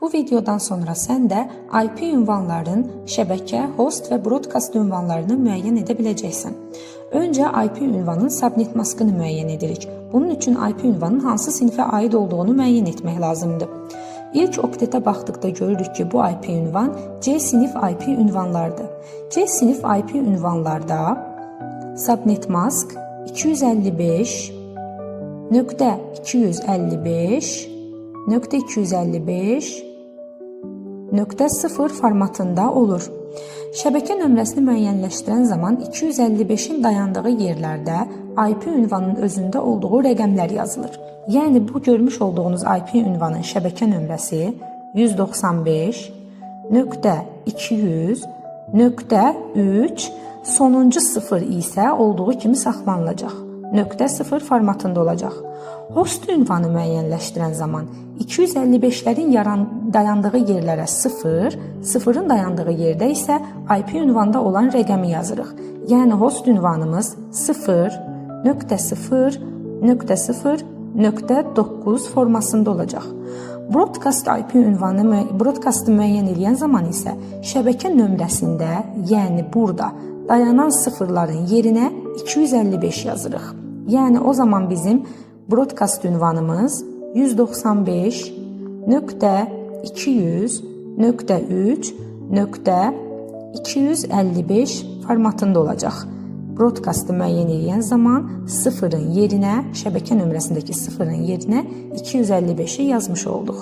Bu videodan sonra sən də IP ünvanların şəbəkə, host və broadcast ünvanlarını müəyyən edə biləcəksən. Öncə IP ünvanın subnet maskını müəyyən edirik. Bunun üçün IP ünvanın hansı sinifə aid olduğunu müəyyən etmək lazımdır. İlk oktetə baxdıqda görürük ki, bu IP ünvan C sinif IP ünvanlardır. C sinif IP ünvanlarda subnet mask 255.255.255.0 formatında olur. Şəbəkə nömrəsini müəyyənləşdirən zaman 255-in dayandığı yerlərdə IP ünvanının özündə olduğu rəqəmlər yazılır. Yəni bu görmüş olduğunuz IP ünvanın şəbəkə nömrəsi 195.200.3, sonuncu 0 isə olduğu kimi saxlanılacaq. .0 formatında olacaq. Host ünvanı müəyyənləşdirən zaman 255-lərin dayandığı yerlərə 0, 0-ın dayandığı yerdə isə IP ünvanda olan rəqəmi yazırıq. Yəni host ünvanımız 0.0.0.9 formasında olacaq. Broadcast IP ünvanı broadcastı müəyyən edən zaman isə şəbəkə nömrəsində, yəni burada dayanan sıfırların yerinə 255 yazırıq. Yəni o zaman bizim broadcast ünvanımız 195.200.3.255 formatında olacaq. Broadcastı müəyyən edən zaman sıfırın yerinə, şəbəkə nömrəsindəki sıfırın yerinə 255-i yazmış olduq.